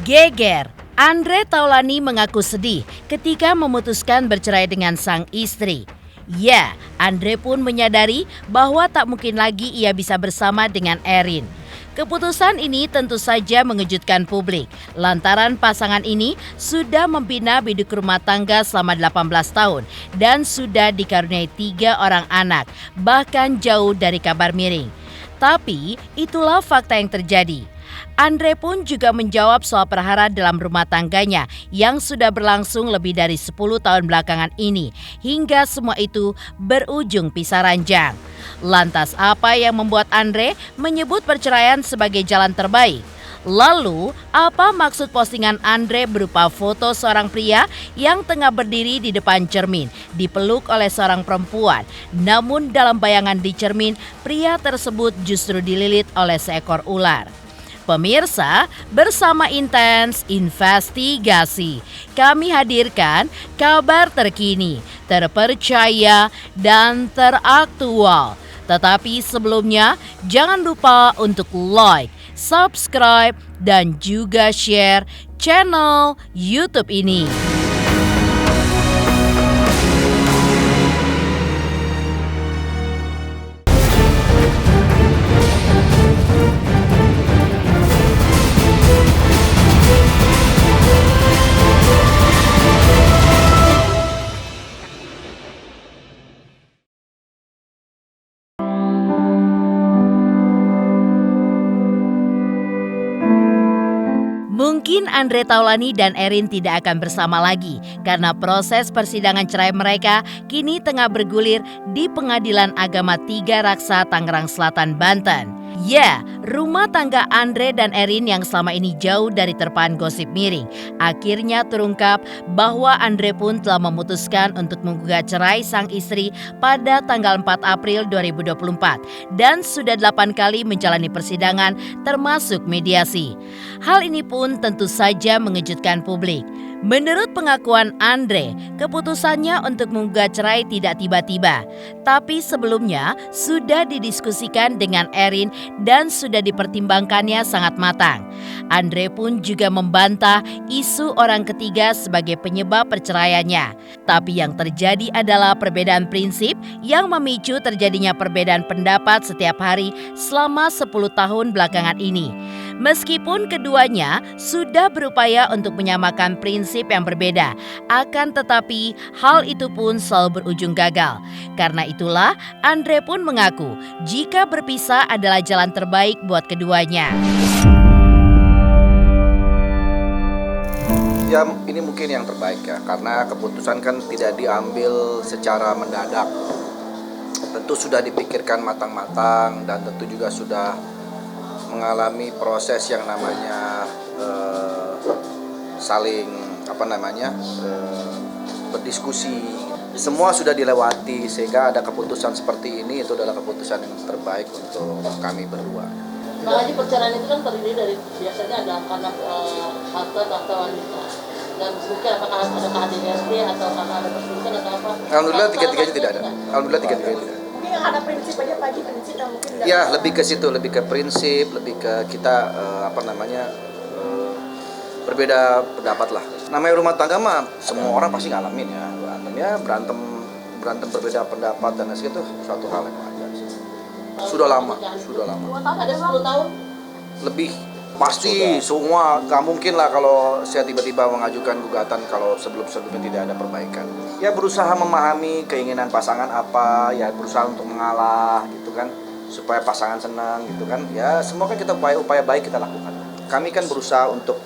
Geger, Andre Taulani mengaku sedih ketika memutuskan bercerai dengan sang istri. Ya, Andre pun menyadari bahwa tak mungkin lagi ia bisa bersama dengan Erin. Keputusan ini tentu saja mengejutkan publik, lantaran pasangan ini sudah membina biduk rumah tangga selama 18 tahun dan sudah dikaruniai 3 orang anak, bahkan jauh dari kabar miring. Tapi itulah fakta yang terjadi. Andre pun juga menjawab soal perhara dalam rumah tangganya yang sudah berlangsung lebih dari 10 tahun belakangan ini, hingga semua itu berujung pisah ranjang. Lantas apa yang membuat Andre menyebut perceraian sebagai jalan terbaik? Lalu, apa maksud postingan Andre berupa foto seorang pria yang tengah berdiri di depan cermin, dipeluk oleh seorang perempuan? Namun dalam bayangan di cermin, pria tersebut justru dililit oleh seekor ular. Pemirsa, bersama Intens Investigasi, kami hadirkan kabar terkini, terpercaya, dan teraktual. Tetapi sebelumnya, jangan lupa untuk like, subscribe, dan juga share channel YouTube ini. Mungkin Andre Taulani dan Erin tidak akan bersama lagi karena proses persidangan cerai mereka kini tengah bergulir di Pengadilan Agama 3 Raksa Tangerang Selatan, Banten. Ya, rumah tangga Andre dan Erin yang selama ini jauh dari terpaan gosip miring akhirnya terungkap bahwa Andre pun telah memutuskan untuk menggugat cerai sang istri pada tanggal 4 April 2024 dan sudah 8 kali menjalani persidangan termasuk mediasi. Hal ini pun tentu saja mengejutkan publik. Menurut pengakuan Andre, keputusannya untuk menggugat cerai tidak tiba-tiba, tapi sebelumnya sudah didiskusikan dengan Erin dan sudah dipertimbangkannya sangat matang. Andre pun juga membantah isu orang ketiga sebagai penyebab perceraiannya. Tapi yang terjadi adalah perbedaan prinsip yang memicu terjadinya perbedaan pendapat setiap hari selama 10 tahun belakangan ini. Meskipun keduanya sudah berupaya untuk menyamakan prinsip yang berbeda, akan tetapi hal itu pun selalu berujung gagal. Karena itulah Andre pun mengaku jika berpisah adalah jalan terbaik buat keduanya. Ya, ini mungkin yang terbaik ya, karena keputusan kan tidak diambil secara mendadak. Tentu sudah dipikirkan matang-matang dan tentu juga sudah mengalami proses yang namanya saling berdiskusi. Semua sudah dilewati sehingga ada keputusan seperti ini. Itu adalah keputusan yang terbaik untuk kami berdua. Bang Haji, perceraian itu kan terdiri dari biasanya ada karena harta tahta wanita dan mungkin apakah ada KDRT atau karena ada perselingkuhan atau apa? Alhamdulillah tiga-tiganya tidak ada. Alhamdulillah tiga-tiganya tidak ada. Mungkin ada prinsip aja Pak Haji, prinsip yang mungkin ya lebih ke situ, lebih ke prinsip, lebih ke kita berbeda pendapat lah. Namanya rumah tangga mah semua orang pasti ngalamin ya, berantem berbeda pendapat dan itu suatu hal yang wajar. Sudah lama. 2 tahun, ada 10 tahun? Lebih. Pasti semua, gak mungkin lah kalau saya tiba-tiba mengajukan gugatan kalau sebelum-sebelumnya tidak ada perbaikan. Ya berusaha memahami keinginan pasangan apa, ya berusaha untuk mengalah gitu kan, supaya pasangan senang gitu kan. Ya semua kan kita upaya baik kita lakukan. Kami kan berusaha untuk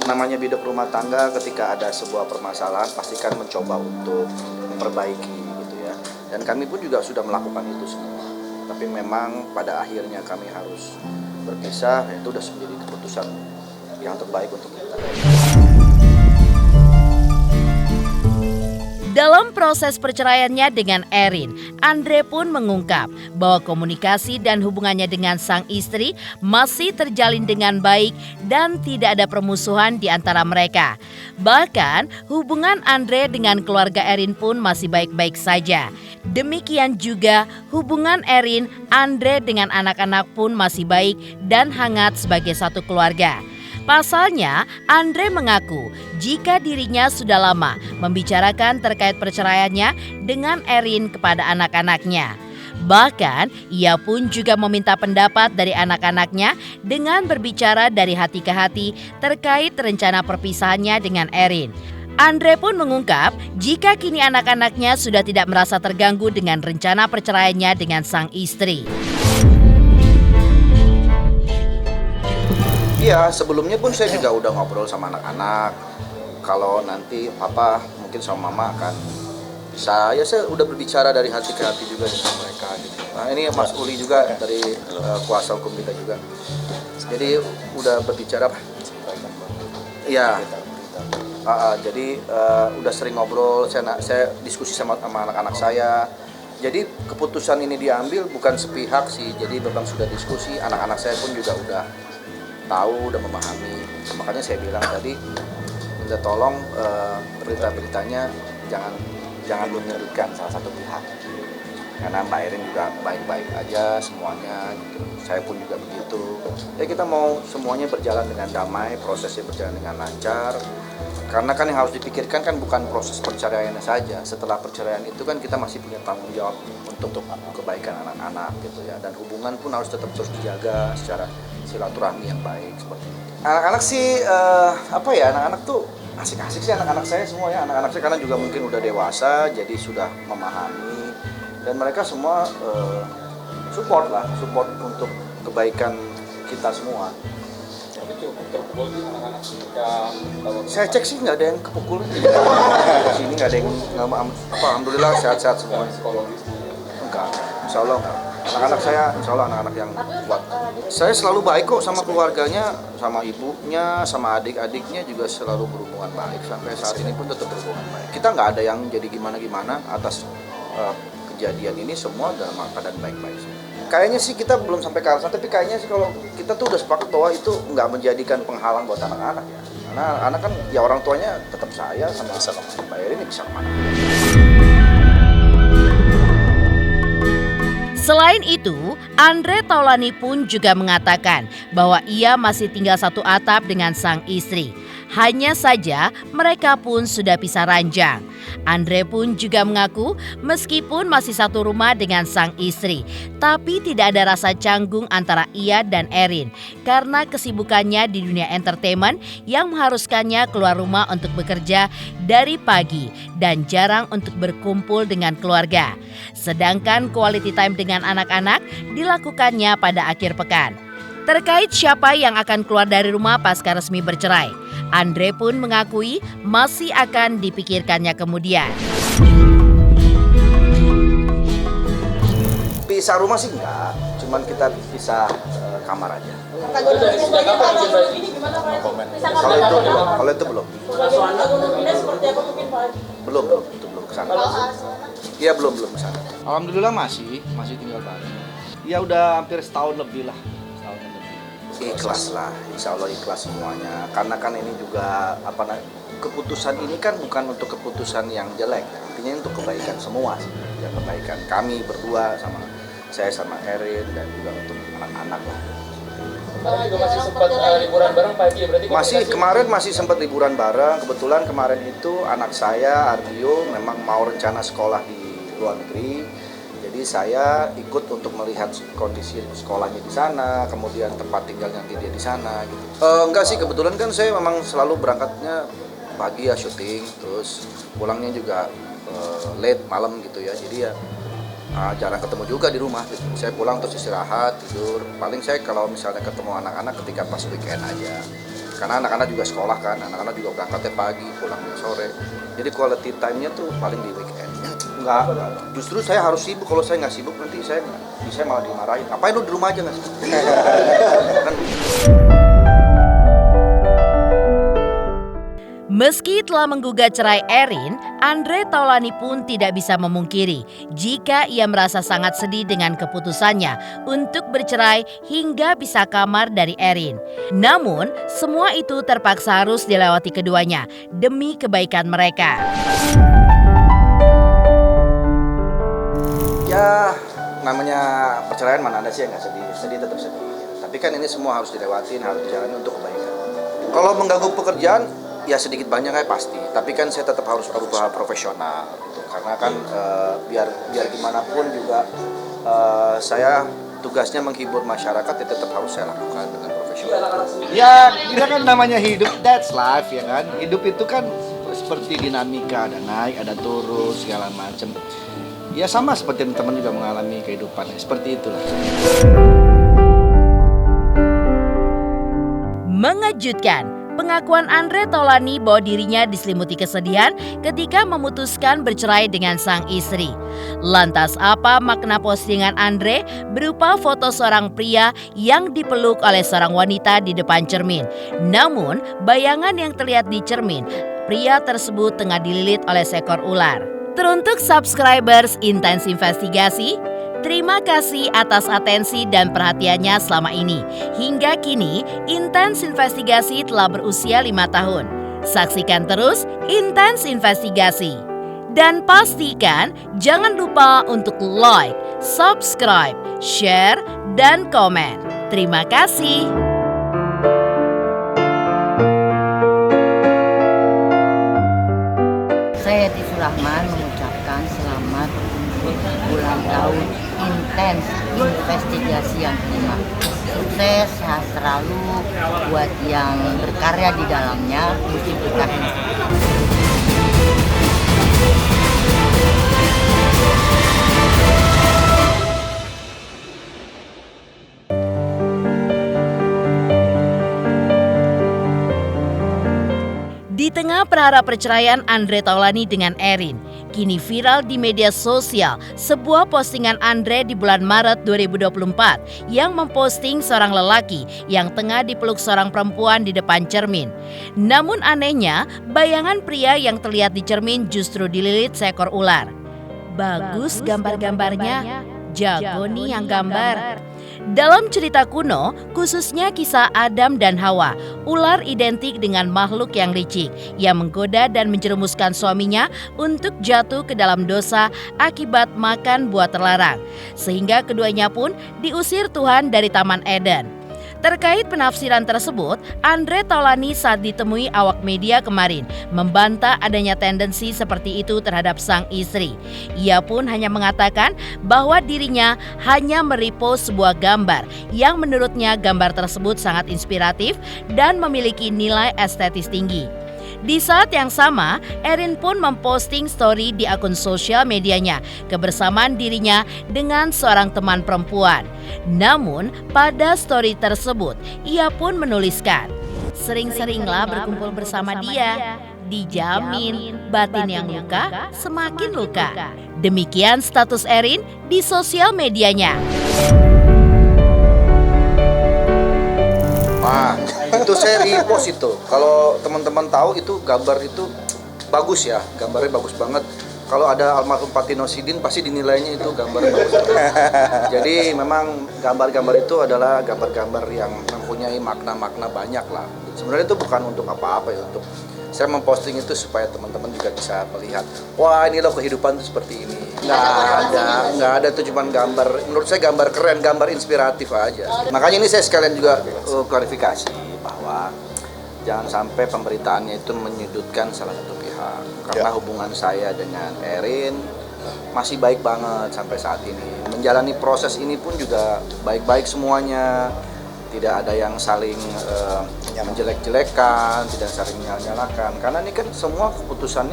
namanya biduk rumah tangga, ketika ada sebuah permasalahan pastikan mencoba untuk memperbaiki gitu ya. Dan kami pun juga sudah melakukan itu semua. Tapi memang pada akhirnya kami harus berpisah, itu sudah menjadi keputusan yang terbaik untuk kita. Dalam proses perceraiannya dengan Erin, Andre pun mengungkap bahwa komunikasi dan hubungannya dengan sang istri masih terjalin dengan baik dan tidak ada permusuhan di antara mereka. Bahkan hubungan Andre dengan keluarga Erin pun masih baik-baik saja. Demikian juga hubungan Erin, Andre dengan anak-anak pun masih baik dan hangat sebagai satu keluarga. Pasalnya, Andre mengaku jika dirinya sudah lama membicarakan terkait perceraiannya dengan Erin kepada anak-anaknya. Bahkan, ia pun juga meminta pendapat dari anak-anaknya dengan berbicara dari hati ke hati terkait rencana perpisahannya dengan Erin. Andre pun mengungkap jika kini anak-anaknya sudah tidak merasa terganggu dengan rencana perceraiannya dengan sang istri. Iya, sebelumnya pun saya juga udah ngobrol sama anak-anak. Kalau nanti papa mungkin sama mama akan bisa, ya saya udah berbicara dari hati ke hati juga dengan mereka gitu. Nah ini Mas Uli juga dari kuasa hukum kita juga. Jadi udah berbicara Pak. Iya. Jadi udah sering ngobrol, saya diskusi sama anak-anak saya. Jadi keputusan ini diambil bukan sepihak sih. Jadi memang sudah diskusi, anak-anak saya pun juga udah tahu, udah memahami. Makanya saya bilang tadi minta tolong berita-beritanya jangan menyudutkan salah satu pihak, karena Mbak Erin juga baik-baik aja semuanya gitu. Saya pun juga begitu. Ya kita mau semuanya berjalan dengan damai, prosesnya berjalan dengan lancar. Karena kan yang harus dipikirkan kan bukan proses perceraiannya saja. Setelah perceraian itu kan kita masih punya tanggung jawab untuk kebaikan anak-anak gitu ya. Dan hubungan pun harus tetap terus dijaga secara silaturahmi yang baik seperti itu. Anak-anak sih anak-anak tuh asik-asik sih anak-anak saya semua ya. Anak-anak saya karena juga mungkin udah dewasa jadi sudah memahami dan mereka semua support untuk kebaikan kita semua. Saya cek sih nggak ada yang kepukul. Sini nggak ada yang alhamdulillah sehat-sehat semua. Enggak, insya Allah enggak. Anak-anak saya, insya Allah anak-anak yang kuat. Saya selalu baik kok sama keluarganya, sama ibunya, sama adik-adiknya juga selalu berhubungan baik. Sampai saat ini pun tetap berhubungan baik. Kita nggak ada yang jadi gimana-gimana atas kejadian ini, semua dalam keadaan baik-baik. Kayaknya sih kita belum sampai ke arah sana, tapi kayaknya sih kalau kita tuh udah sepakat bahwa itu nggak menjadikan penghalang buat anak-anak ya. Karena anak kan ya orang tuanya tetap saya sama Mbak Erin ini bisa kemana. Selain itu, Andre Taulani pun juga mengatakan bahwa ia masih tinggal satu atap dengan sang istri. Hanya saja mereka pun sudah pisah ranjang. Andre pun juga mengaku meskipun masih satu rumah dengan sang istri, tapi tidak ada rasa canggung antara ia dan Erin karena kesibukannya di dunia entertainment yang mengharuskannya keluar rumah untuk bekerja dari pagi dan jarang untuk berkumpul dengan keluarga. Sedangkan quality time dengan anak-anak dilakukannya pada akhir pekan. Terkait siapa yang akan keluar dari rumah pasca resmi bercerai, Andre pun mengakui masih akan dipikirkannya kemudian. Pisah rumah sih enggak, cuman kita pisah kamar aja. Kalau itu belum. Belum kesana. Iya belum kesana. Alhamdulillah masih tinggal bareng. Ya udah hampir setahun lebih lah. Ikhlas lah, insya Allah ikhlas semuanya. Karena kan ini juga keputusan ini kan bukan untuk keputusan yang jelek, artinya untuk kebaikan semua, ya kebaikan kami berdua sama saya sama Erin dan juga untuk anak-anak lah. Juga masih sempat liburan bareng Pak Haji, berarti kemarin masih sempat liburan bareng. Kebetulan kemarin itu anak saya Ardio memang mau rencana sekolah di luar negeri. Jadi saya ikut untuk melihat kondisi sekolahnya di sana, kemudian tempat tinggalnya dia di sana gitu. Enggak sih, kebetulan kan saya memang selalu berangkatnya pagi ya syuting, terus pulangnya juga late malam gitu ya. Jadi ya jarang ketemu juga di rumah gitu. Saya pulang terus istirahat, tidur. Paling saya kalau misalnya ketemu anak-anak ketika pas weekend aja. Karena anak-anak juga sekolah kan, anak-anak juga berangkatnya pagi, pulangnya sore. Jadi quality time-nya tuh paling di weekend. Enggak. Justru saya harus sibuk. Kalau saya nggak sibuk nanti saya malah dimarahin. Ngapain lu di rumah aja nggak sih? Kan. Meski telah menggugat cerai Erin, Andre Taulani pun tidak bisa memungkiri jika ia merasa sangat sedih dengan keputusannya untuk bercerai hingga pisah kamar dari Erin. Namun, semua itu terpaksa harus dilewati keduanya demi kebaikan mereka. Ya, namanya perceraian mana ada sih yang nggak sedih. Sedih tetap sedih. Tapi kan ini semua harus dilewatin, harus dijalani untuk kebaikan. Kalau mengganggu pekerjaan, ya sedikit banyak pasti. Tapi kan saya tetap harus berusaha profesional, gitu. Karena kan biar gimana pun juga saya tugasnya menghibur masyarakat, ya tetap harus saya lakukan dengan profesional. Ya, kita kan namanya hidup, that's life ya kan. Hidup itu kan seperti dinamika, ada naik, ada turun, segala macam. Ya sama seperti teman-teman juga mengalami kehidupan, seperti itulah. Mengejutkan, pengakuan Andre Taulany bahwa dirinya diselimuti kesedihan ketika memutuskan bercerai dengan sang istri. Lantas apa makna postingan Andre berupa foto seorang pria yang dipeluk oleh seorang wanita di depan cermin? Namun, bayangan yang terlihat di cermin, pria tersebut tengah dililit oleh seekor ular. Teruntuk subscribers Intens Investigasi, terima kasih atas atensi dan perhatiannya selama ini. Hingga kini, Intens Investigasi telah berusia 5 tahun. Saksikan terus Intens Investigasi. Dan pastikan jangan lupa untuk like, subscribe, share, dan komen. Terima kasih. Saya Tifu Rahman mengucapkan selamat ulang tahun Intens Investigasi yang kelima. Sukses, sehat selalu buat yang berkarya di dalamnya, musik berkarya. Di tengah perhara perceraian Andre Taulany dengan Erin, kini viral di media sosial sebuah postingan Andre di bulan Maret 2024 yang memposting seorang lelaki yang tengah dipeluk seorang perempuan di depan cermin. Namun anehnya, bayangan pria yang terlihat di cermin justru dililit seekor ular. Bagus gambar-gambarnya, jago nih yang gambar. Dalam cerita kuno, khususnya kisah Adam dan Hawa, ular identik dengan makhluk yang licik yang menggoda dan menjerumuskan suaminya untuk jatuh ke dalam dosa akibat makan buah terlarang. Sehingga keduanya pun diusir Tuhan dari Taman Eden. Terkait penafsiran tersebut, Andre Taulany saat ditemui awak media kemarin membantah adanya tendensi seperti itu terhadap sang istri. Ia pun hanya mengatakan bahwa dirinya hanya merepost sebuah gambar yang menurutnya gambar tersebut sangat inspiratif dan memiliki nilai estetis tinggi. Di saat yang sama, Erin pun memposting story di akun sosial medianya kebersamaan dirinya dengan seorang teman perempuan. Namun, pada story tersebut, ia pun menuliskan, "Sering-seringlah berkumpul bersama dia, dijamin batin yang luka semakin luka." Demikian status Erin di sosial medianya. Wah, itu saya repost itu. Kalau teman-teman tahu itu gambar itu bagus ya, gambarnya bagus banget. Kalau ada almarhum Patino Sidin pasti dinilainya itu gambar bagus. Jadi memang gambar-gambar itu adalah gambar-gambar yang mempunyai makna-makna banyak lah. Sebenarnya itu bukan untuk apa-apa ya, untuk saya memposting itu supaya teman-teman juga bisa melihat, wah ini loh kehidupan itu seperti ini. Nggak ada itu cuma gambar. Menurut saya gambar keren, gambar inspiratif aja. Makanya ini saya sekalian juga klarifikasi bahwa jangan sampai pemberitaannya itu menyudutkan salah satu pihak. Karena hubungan saya dengan Erin masih baik banget sampai saat ini. Menjalani proses ini pun juga baik-baik semuanya. Tidak ada yang saling menjelek-jelekan, tidak saling menyalahkan. Karena ini kan semua keputusan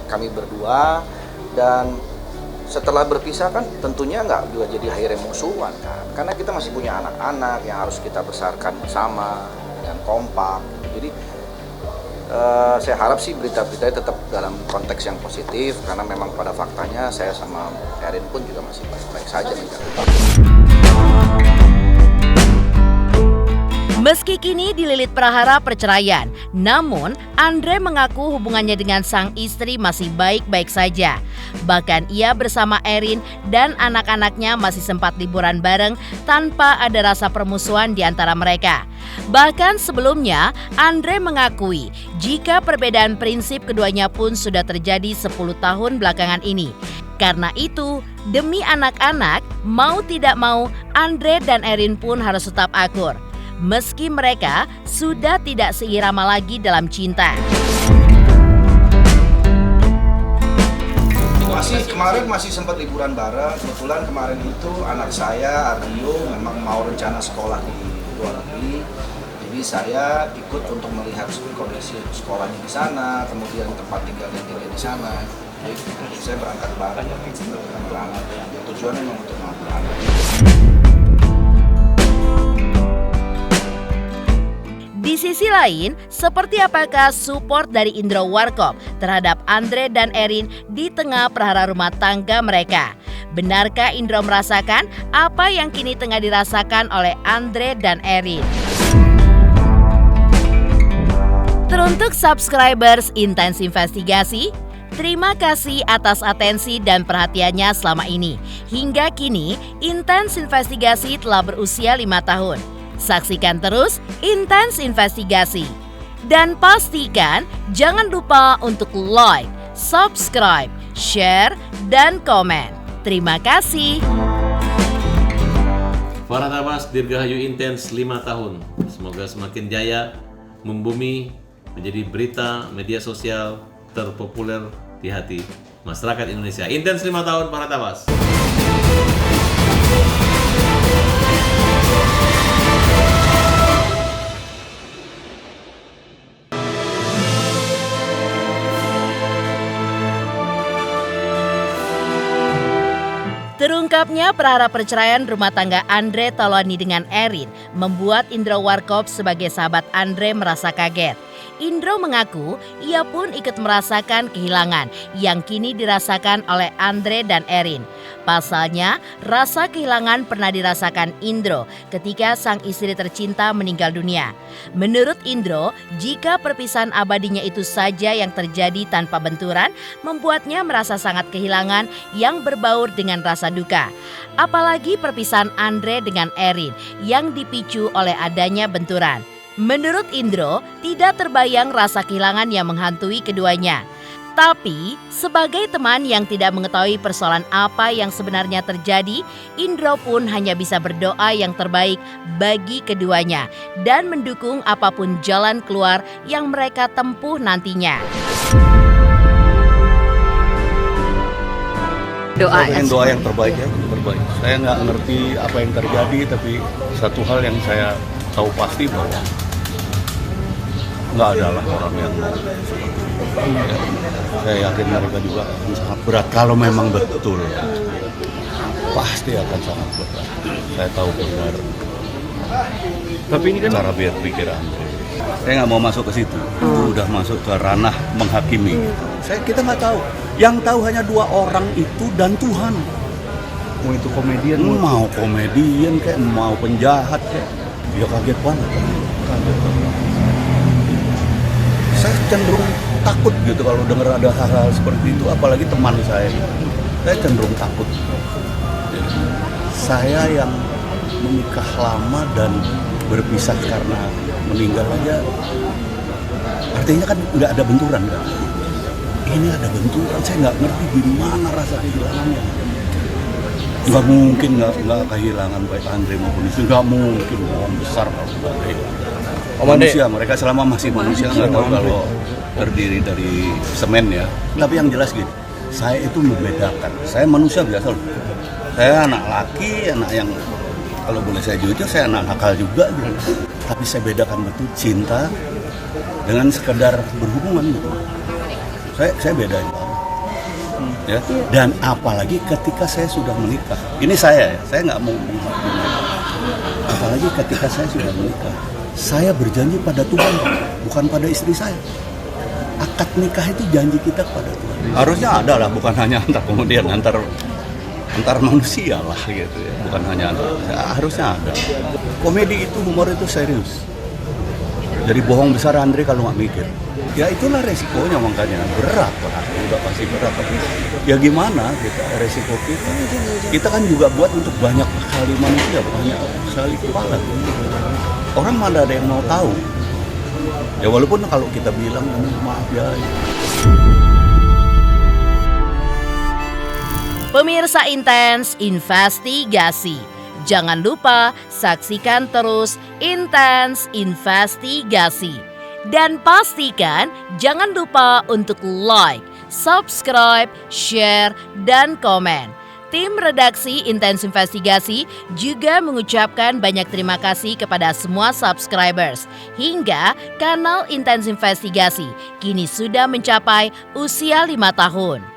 kami berdua, dan setelah berpisah kan tentunya nggak juga jadi akhirnya musuhan kan. Karena kita masih punya anak-anak yang harus kita besarkan bersama dengan kompak. Jadi saya harap sih berita-beritanya tetap dalam konteks yang positif, karena memang pada faktanya saya sama Erin pun juga masih baik-baik saja. Meski kini dililit prahara perceraian, namun Andre mengaku hubungannya dengan sang istri masih baik-baik saja. Bahkan ia bersama Erin dan anak-anaknya masih sempat liburan bareng tanpa ada rasa permusuhan di antara mereka. Bahkan sebelumnya, Andre mengakui jika perbedaan prinsip keduanya pun sudah terjadi 10 tahun belakangan ini. Karena itu, demi anak-anak, mau tidak mau, Andre dan Erin pun harus tetap akur. meski mereka sudah tidak seirama lagi dalam cinta. Kemarin masih sempat liburan bareng. Kebetulan kemarin itu anak saya Ardio memang mau rencana sekolah di luar negeri. Jadi saya ikut untuk melihat kondisi sekolahnya di sana, kemudian tempat tinggalnya dia di sana. Jadi saya berangkat bareng. Tujuannya memang untuk mengambil anak. Di sisi lain, seperti apakah support dari Indro Warkop terhadap Andre dan Erin di tengah prahara rumah tangga mereka? Benarkah Indro merasakan apa yang kini tengah dirasakan oleh Andre dan Erin? Teruntuk subscribers Intens Investigasi, terima kasih atas atensi dan perhatiannya selama ini. Hingga kini, Intens Investigasi telah berusia 5 tahun. Saksikan terus Intens Investigasi. Dan pastikan jangan lupa untuk like, subscribe, share, dan komen. Terima kasih. Farah Tabas, Dirgahayu Intens 5 tahun. Semoga semakin jaya, membumi, menjadi berita media sosial terpopuler di hati masyarakat Indonesia. Intens 5 tahun, Farah Tabas. Terungkapnya perkara perceraian rumah tangga Andre Taulani dengan Erin membuat Indro Warkop sebagai sahabat Andre merasa kaget. Indro mengaku ia pun ikut merasakan kehilangan yang kini dirasakan oleh Andre dan Erin. Pasalnya, rasa kehilangan pernah dirasakan Indro ketika sang istri tercinta meninggal dunia. Menurut Indro, jika perpisahan abadinya itu saja yang terjadi tanpa benturan, membuatnya merasa sangat kehilangan yang berbaur dengan rasa duka. Apalagi perpisahan Andre dengan Erin yang dipicu oleh adanya benturan. Menurut Indro, tidak terbayang rasa kehilangan yang menghantui keduanya. Tapi, sebagai teman yang tidak mengetahui persoalan apa yang sebenarnya terjadi, Indro pun hanya bisa berdoa yang terbaik bagi keduanya dan mendukung apapun jalan keluar yang mereka tempuh nantinya. Doa yang terbaik ya, terbaik. Saya nggak ngerti apa yang terjadi, tapi satu hal yang saya tahu pasti bahwa nggak adalah orang yang mau seperti itu. Ya, saya yakin mereka juga akan sangat berat kalau memang betul. Pasti akan sangat berat. Saya tahu benar. Tapi ini kan cara berpikir Andre. Saya nggak mau masuk ke situ. Itu udah masuk ke ranah menghakimi. Kita nggak tahu. Yang tahu hanya 2 orang itu dan Tuhan. Mau itu komedian, mau komedian kayak mau penjahat kayak. Ya kaget banget. Saya cenderung takut gitu kalau dengar ada hal-hal seperti itu, apalagi teman saya. Saya cenderung takut. Saya yang menikah lama dan berpisah karena meninggal aja, artinya kan nggak ada benturan kan? Ini ada benturan, saya nggak ngerti gimana rasa kehilangannya. Nggak mungkin nggak kehilangan baik Andre maupun istri, nggak mungkin, bohong besar kalau nggak kehilangan. Manusia, mereka selama masih manusia nggak tahu kalau terdiri dari semen ya. Tapi yang jelas gitu, saya itu membedakan. Saya manusia biasa loh. Saya anak laki, anak yang kalau boleh saya jujur, saya anak nakal juga gitu. Tapi saya bedakan betul cinta dengan sekedar berhubungan gitu. Saya bedain. Ya. Dan apalagi ketika saya sudah menikah. Ini saya nggak mau menghakimi. Apalagi ketika saya sudah menikah. Saya berjanji pada Tuhan, bukan pada istri saya. Akad nikah itu janji kita kepada Tuhan. Harusnya ada lah, bukan hanya antar manusia lah gitu ya, bukan hanya harusnya ada. Komedi itu, humor itu serius. Jadi bohong besar Andre kalau nggak mikir. Ya itulah resikonya, makanya berat, udah pasti berat. Tapi ya gimana kita, resiko kita. Kita kan juga buat untuk banyak kali manusia, banyak kali kepala. Orang mana ada yang mau tahu. Ya walaupun kalau kita bilang maaf ya. Pemirsa Intens Investigasi, Jangan lupa saksikan terus Intens Investigasi. Dan pastikan jangan lupa untuk like, subscribe, share, dan komen. Tim redaksi Intens Investigasi juga mengucapkan banyak terima kasih kepada semua subscribers hingga kanal Intens Investigasi kini sudah mencapai usia 5 tahun.